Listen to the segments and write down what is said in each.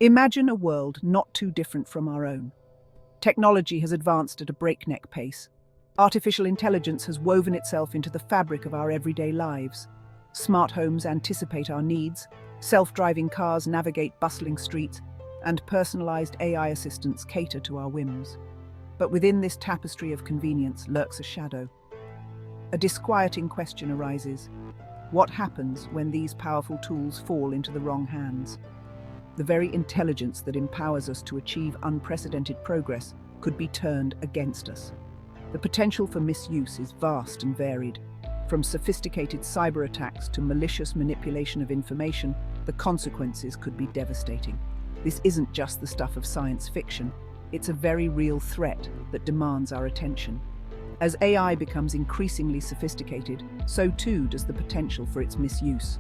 Imagine a world not too different from our own. Technology has advanced at a breakneck pace. Artificial intelligence has woven itself into the fabric of our everyday lives. Smart homes anticipate our needs, self-driving cars navigate bustling streets, and personalized AI assistants cater to our whims. But within this tapestry of convenience lurks a shadow. A disquieting question arises. What happens when these powerful tools fall into the wrong hands? The very intelligence that empowers us to achieve unprecedented progress could be turned against us. The potential for misuse is vast and varied. From sophisticated cyber attacks to malicious manipulation of information, the consequences could be devastating. This isn't just the stuff of science fiction, it's a very real threat that demands our attention. As AI becomes increasingly sophisticated, so too does the potential for its misuse.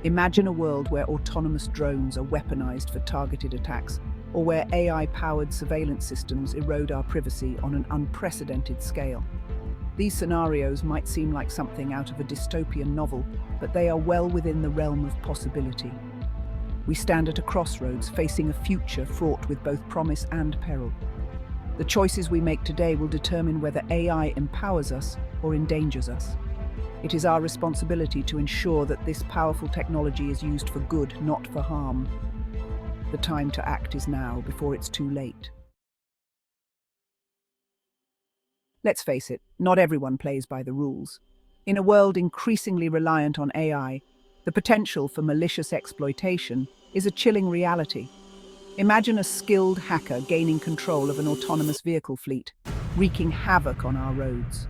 Imagine a world where autonomous drones are weaponized for targeted attacks, or where AI-powered surveillance systems erode our privacy on an unprecedented scale. These scenarios might seem like something out of a dystopian novel, but they are well within the realm of possibility. We stand at a crossroads, facing a future fraught with both promise and peril. The choices we make today will determine whether AI empowers us or endangers us. It is our responsibility to ensure that this powerful technology is used for good, not for harm. The time to act is now, before it's too late. Let's face it, not everyone plays by the rules. In a world increasingly reliant on AI, the potential for malicious exploitation is a chilling reality. Imagine a skilled hacker gaining control of an autonomous vehicle fleet, wreaking havoc on our roads.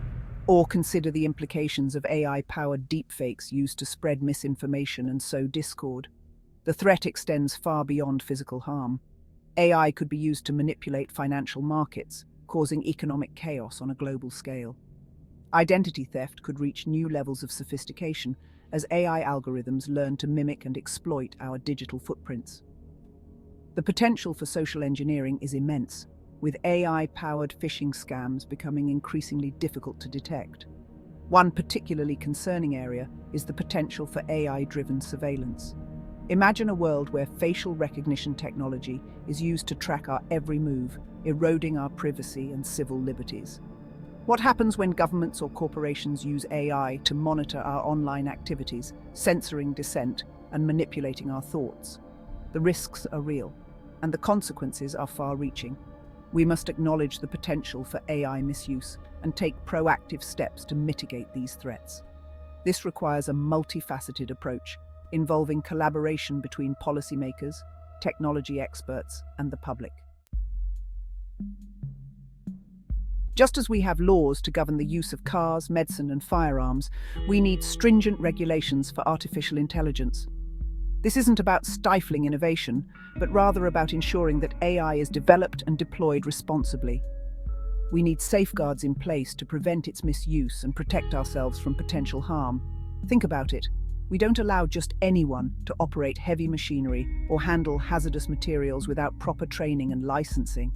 Or consider the implications of AI-powered deepfakes used to spread misinformation and sow discord. The threat extends far beyond physical harm. AI could be used to manipulate financial markets, causing economic chaos on a global scale. Identity theft could reach new levels of sophistication as AI algorithms learn to mimic and exploit our digital footprints. The potential for social engineering is immense, with AI-powered phishing scams becoming increasingly difficult to detect. One particularly concerning area is the potential for AI-driven surveillance. Imagine a world where facial recognition technology is used to track our every move, eroding our privacy and civil liberties. What happens when governments or corporations use AI to monitor our online activities, censoring dissent and manipulating our thoughts? The risks are real, and the consequences are far-reaching. We must acknowledge the potential for AI misuse and take proactive steps to mitigate these threats. This requires a multifaceted approach, involving collaboration between policymakers, technology experts, and the public. Just as we have laws to govern the use of cars, medicine, and firearms, we need stringent regulations for artificial intelligence. This isn't about stifling innovation, but rather about ensuring that AI is developed and deployed responsibly. We need safeguards in place to prevent its misuse and protect ourselves from potential harm. Think about it. We don't allow just anyone to operate heavy machinery or handle hazardous materials without proper training and licensing.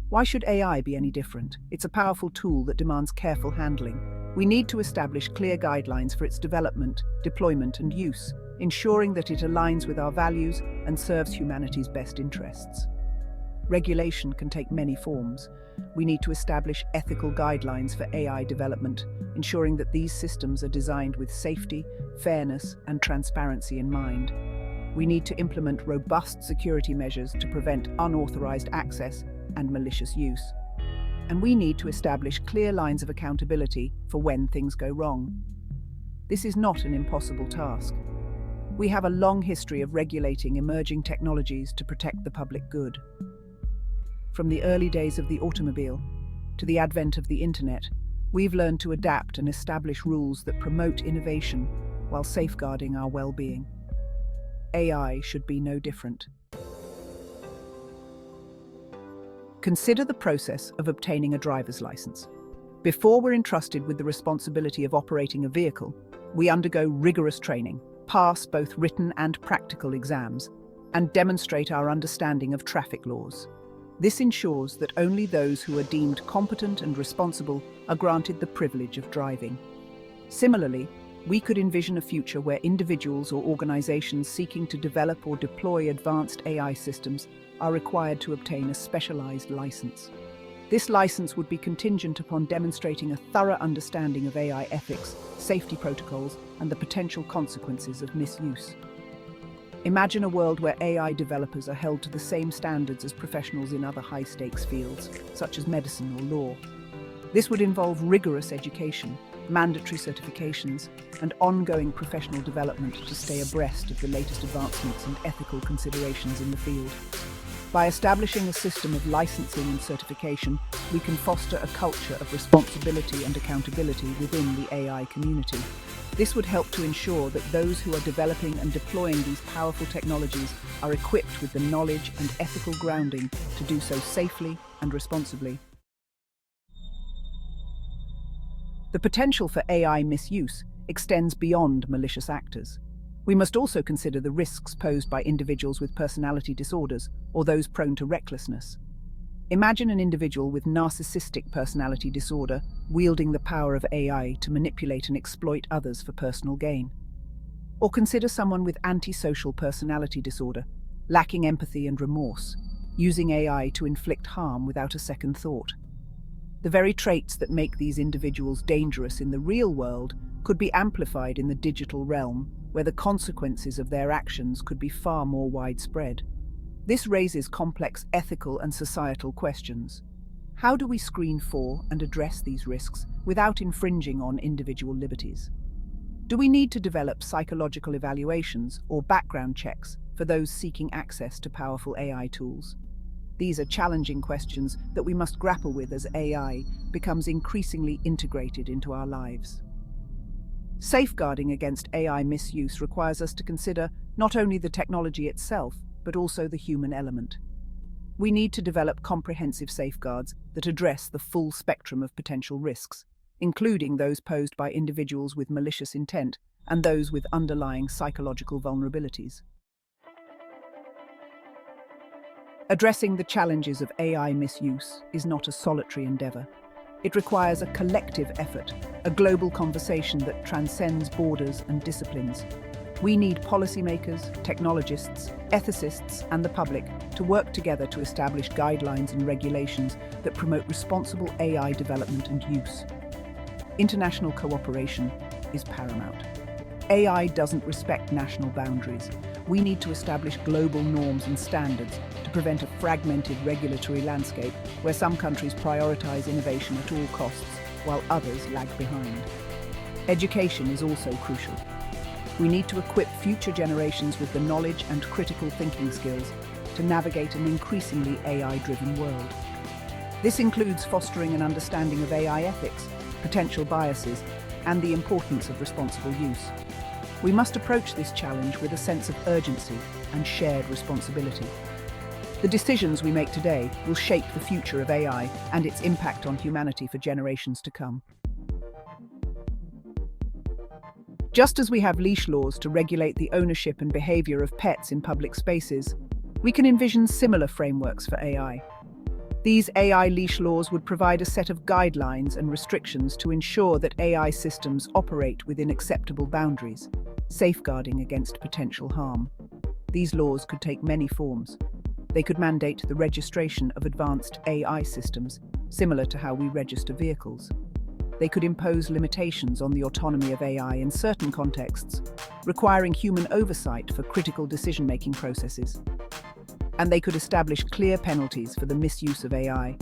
Why should AI be any different? It's a powerful tool that demands careful handling. We need to establish clear guidelines for its development, deployment, and use, ensuring that it aligns with our values and serves humanity's best interests. Regulation can take many forms. We need to establish ethical guidelines for AI development, ensuring that these systems are designed with safety, fairness, and transparency in mind. We need to implement robust security measures to prevent unauthorized access and malicious use. And we need to establish clear lines of accountability for when things go wrong. This is not an impossible task. We have a long history of regulating emerging technologies to protect the public good. From the early days of the automobile to the advent of the internet, we've learned to adapt and establish rules that promote innovation while safeguarding our well-being. AI should be no different. Consider the process of obtaining a driver's license. Before we're entrusted with the responsibility of operating a vehicle, we undergo rigorous training, pass both written and practical exams, and demonstrate our understanding of traffic laws. This ensures that only those who are deemed competent and responsible are granted the privilege of driving. Similarly, we could envision a future where individuals or organizations seeking to develop or deploy advanced AI systems are required to obtain a specialized license. This license would be contingent upon demonstrating a thorough understanding of AI ethics, safety protocols, and the potential consequences of misuse. Imagine a world where AI developers are held to the same standards as professionals in other high-stakes fields, such as medicine or law. This would involve rigorous education, mandatory certifications, and ongoing professional development to stay abreast of the latest advancements and ethical considerations in the field. By establishing a system of licensing and certification, we can foster a culture of responsibility and accountability within the AI community. This would help to ensure that those who are developing and deploying these powerful technologies are equipped with the knowledge and ethical grounding to do so safely and responsibly. The potential for AI misuse extends beyond malicious actors. We must also consider the risks posed by individuals with personality disorders or those prone to recklessness. Imagine an individual with narcissistic personality disorder wielding the power of AI to manipulate and exploit others for personal gain. Or consider someone with antisocial personality disorder, lacking empathy and remorse, using AI to inflict harm without a second thought. The very traits that make these individuals dangerous in the real world could be amplified in the digital realm, where the consequences of their actions could be far more widespread. This raises complex ethical and societal questions. How do we screen for and address these risks without infringing on individual liberties? Do we need to develop psychological evaluations or background checks for those seeking access to powerful AI tools? These are challenging questions that we must grapple with as AI becomes increasingly integrated into our lives. Safeguarding against AI misuse requires us to consider not only the technology itself, but also the human element. We need to develop comprehensive safeguards that address the full spectrum of potential risks, including those posed by individuals with malicious intent and those with underlying psychological vulnerabilities. Addressing the challenges of AI misuse is not a solitary endeavor. It requires a collective effort, a global conversation that transcends borders and disciplines. We need policymakers, technologists, ethicists, and the public to work together to establish guidelines and regulations that promote responsible AI development and use. International cooperation is paramount. AI doesn't respect national boundaries. We need to establish global norms and standards to prevent a fragmented regulatory landscape where some countries prioritize innovation at all costs while others lag behind. Education is also crucial. We need to equip future generations with the knowledge and critical thinking skills to navigate an increasingly AI-driven world. This includes fostering an understanding of AI ethics, potential biases, and the importance of responsible use. We must approach this challenge with a sense of urgency and shared responsibility. The decisions we make today will shape the future of AI and its impact on humanity for generations to come. Just as we have leash laws to regulate the ownership and behavior of pets in public spaces, we can envision similar frameworks for AI. These AI leash laws would provide a set of guidelines and restrictions to ensure that AI systems operate within acceptable boundaries, safeguarding against potential harm. These laws could take many forms. They could mandate the registration of advanced AI systems, similar to how we register vehicles. They could impose limitations on the autonomy of AI in certain contexts, requiring human oversight for critical decision-making processes. And they could establish clear penalties for the misuse of AI,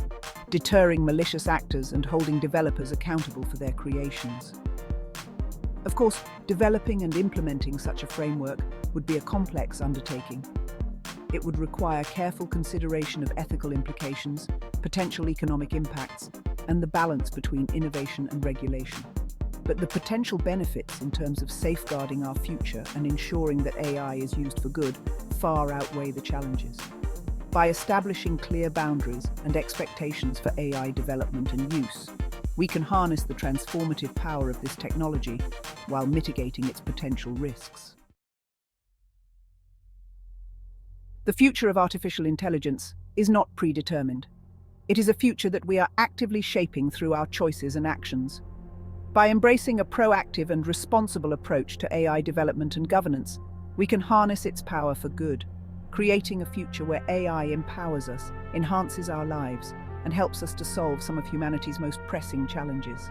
deterring malicious actors and holding developers accountable for their creations. Of course, developing and implementing such a framework would be a complex undertaking. It would require careful consideration of ethical implications, potential economic impacts, and the balance between innovation and regulation. But the potential benefits in terms of safeguarding our future and ensuring that AI is used for good far outweigh the challenges. By establishing clear boundaries and expectations for AI development and use, we can harness the transformative power of this technology while mitigating its potential risks. The future of artificial intelligence is not predetermined. It is a future that we are actively shaping through our choices and actions. By embracing a proactive and responsible approach to AI development and governance, we can harness its power for good, creating a future where AI empowers us, enhances our lives, and helps us to solve some of humanity's most pressing challenges.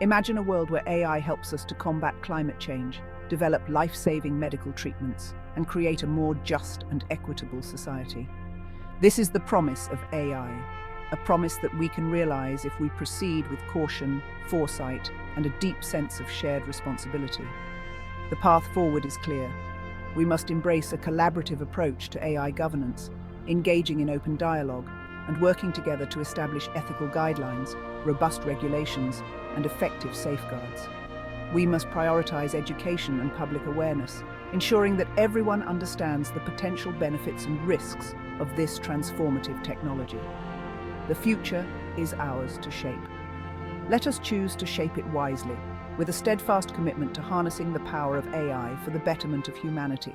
Imagine a world where AI helps us to combat climate change, develop life-saving medical treatments, and create a more just and equitable society. This is the promise of AI, a promise that we can realize if we proceed with caution, foresight, and a deep sense of shared responsibility. The path forward is clear. We must embrace a collaborative approach to AI governance, engaging in open dialogue, and working together to establish ethical guidelines, robust regulations, and effective safeguards. We must prioritize education and public awareness, ensuring that everyone understands the potential benefits and risks of this transformative technology. The future is ours to shape. Let us choose to shape it wisely, with a steadfast commitment to harnessing the power of AI for the betterment of humanity.